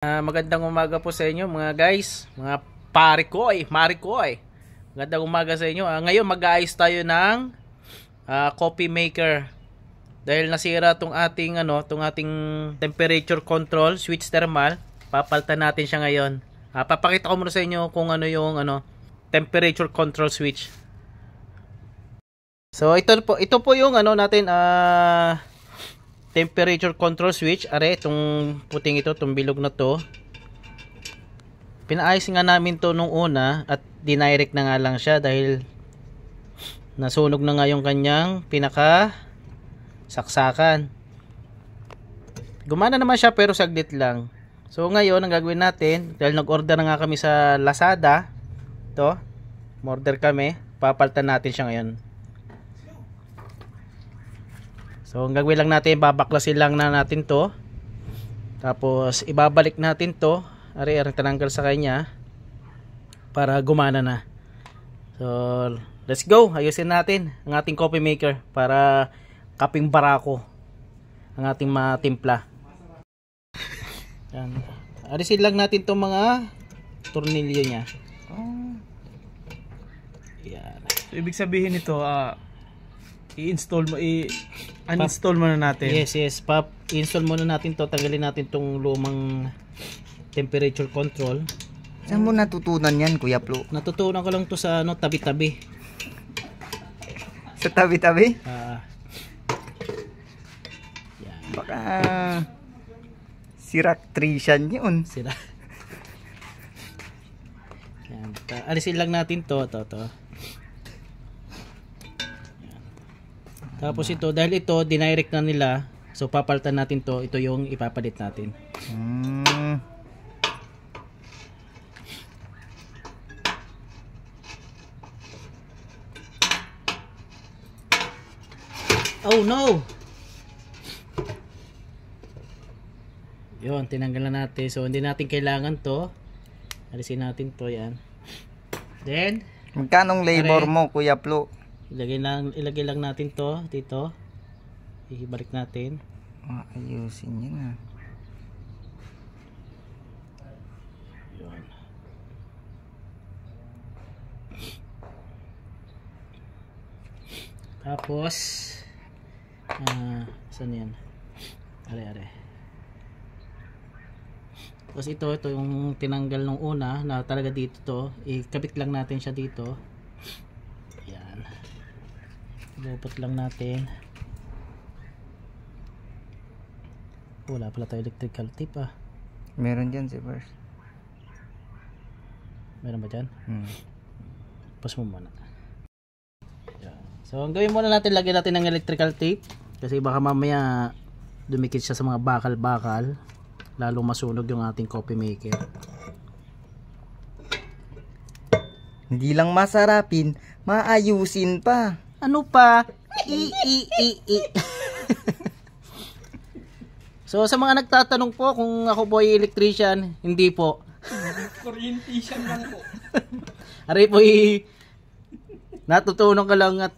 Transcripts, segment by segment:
Magandang umaga po sa inyo mga guys, mga parikoy, marikoy. Magandang umaga sa inyo. Ngayon mag-aayos tayo ng coffee maker. Dahil nasira tong ating ating temperature control switch thermal, papalitan natin siya ngayon. Papakita ko muna sa inyo kung ano yung temperature control switch. So ito po yung natin temperature control switch. Are, itong puting ito, itong bilog na to. Pinaayos nga namin to nung una at dinirect na nga lang siya dahil nasunog na nga yung kanyang pinaka saksakan. Gumana naman siya pero saglit lang. So ngayon ang gagawin natin, dahil nag-order na nga kami sa Lazada, to, order kami, papalitan natin siya ngayon. So ang gagawin lang natin, babaklasin lang na natin to. Tapos ibabalik natin to, ari-ari tinanggal sa kanya para gumana na. So let's go, ayusin natin ang ating coffee maker para kaping barako ang ating matimpla. Yan. Alisin lang natin tong mga tornilyo niya. Yan. So, ibig sabihin nito, uninstall muna natin. Yes. I-install muna natin to. Tanggalin natin tong lumang temperature control. Saan mo natutunan yan, Kuya Plo? Natutunan ko lang to sa tabi-tabi. Sa tabi-tabi? Yan. Baka si-electrician yun. Sila. Yan. Alisin lang natin to. Yan. Tapos ito, dahil ito dinirect na nila, so papalitan natin to. Ito yung ipapalit natin. Oh no! Yun, tinanggal na natin. So hindi natin kailangan to. Alisin natin to, yan. Then Magkanong labor mo, Kuya Plo? ilagay lang natin to dito. Ibalik natin. Ayusin yun Yun. Tapos saan yan? Are. Tapos ito yung tinanggal nung una na talaga dito to, ikabit lang natin siya dito. Yan. Lupot lang natin. Wala pala tayo electrical tip Meron dyan si Bers. Meron ba dyan? Pas mo muna. Yan. So ang gawin muna natin, lagyan natin ng electrical tape kasi baka mamaya dumikit siya sa mga bakal-bakal, lalong masunog yung ating coffee maker. Hindi lang masarapin, maayusin pa. Ano pa? So sa mga nagtatanong po kung ako po ay electrician, hindi po. Orientation lang po. Aray po natutunan ko lang at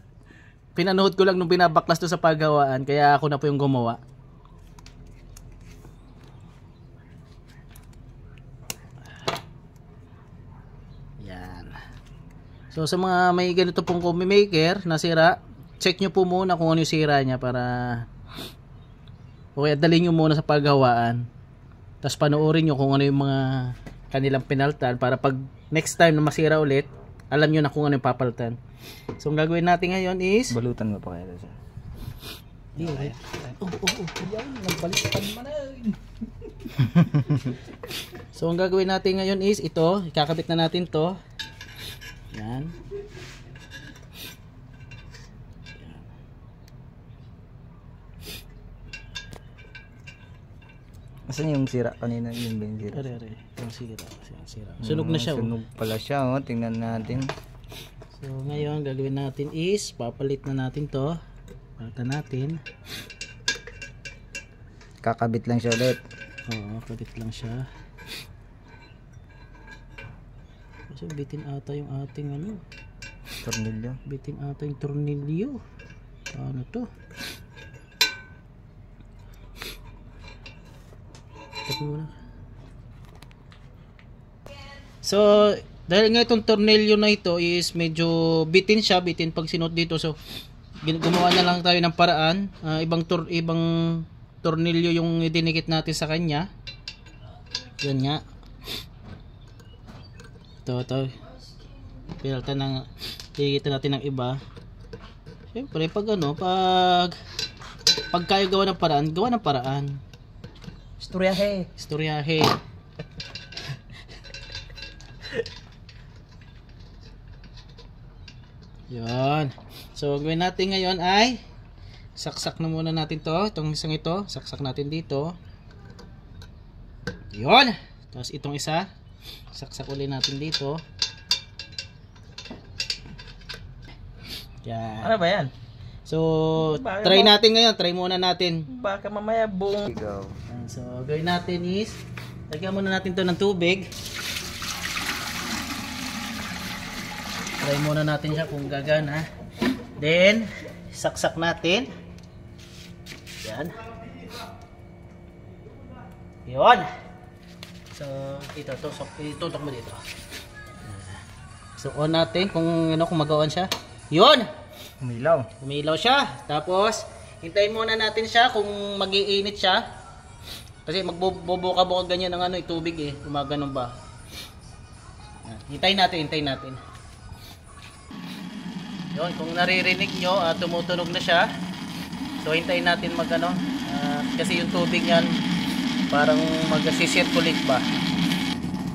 pinanood ko lang nung binabaklas to sa paggawaan, kaya ako na po yung gumawa. Yan. So sa mga may ganito pong coffee maker na sira, check nyo po muna kung ano yung sira niya para o kaya dalhin nyo muna sa paggawaan. Tapos panoorin nyo kung ano yung mga kanilang pinaltan para pag next time na masira ulit, alam nyo na kung ano yung papalitan. So ang gagawin natin ngayon is Balutan mo pa kaya siya. Yan, nagbalikan mo na. So ang gagawin natin ngayon is ito, ikakabit na natin to. Yan. Asan yung sira kanina? Yung ba yung sira? Are. Yung sira. Sunog na siya. Sunog pala siya. Tingnan natin. So ngayon gagawin natin is papalit na natin to. Palitan natin. Kakabit lang siya ulit. Oo, kabit lang siya. Kasi bitin ata yung ating Tornilyo. bitin ata yung tornilyo. Ano to? Ito muna. So, dahil nga itong tornilyo na ito is medyo bitin siya, bitin pag sinuot dito. So, gumawa na lang tayo ng paraan. Ibang tornilyo yung idinikit natin sa kanya. Yan nga. Ito. Pinalta ng dinikit natin ng iba. Siyempre, pag kaya gawa ng paraan. Istoryahe. Yan. So, gawin natin ngayon ay saksak na muna natin to. Itong isang ito, saksak natin dito. Yan. Tapos itong isa, saksak ulit natin dito. Yan. Ano ba yan? So, try natin ngayon. Try muna natin. Baka mamaya buong... Ikaw. So, gawin natin is, lagyan muna natin to ng tubig. Try muna natin siya kung gagana. Then, saksak natin. Yan. Yun. So, itutok mo dito. So, on natin kung magawan siya. Yun! Umilaw siya. Tapos, hintayin muna natin siya kung mag-iinit siya. Kasi magbubuka-buka ganyan ng tubig eh. Gumaganon ba. Hintayin natin. Yun, kung naririnig nyo, tumutunog na siya. So, hintayin natin kasi yung tubig yan, parang mag-circulate ba.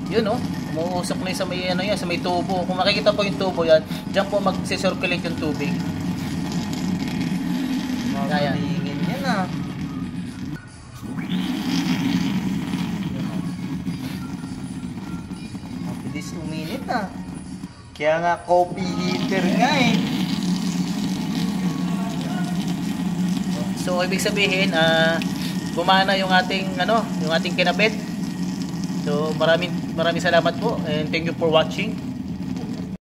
Yun umuusok na yung sa may tubo. Kung makikita po yung tubo yan, dyan po mag-circulate yung tubig. Magalingin yan Mabilis uminit Kaya nga coffee heater nga So, ibig sabihin, gumana yung ating kinabit. So, maraming salamat po and thank you for watching.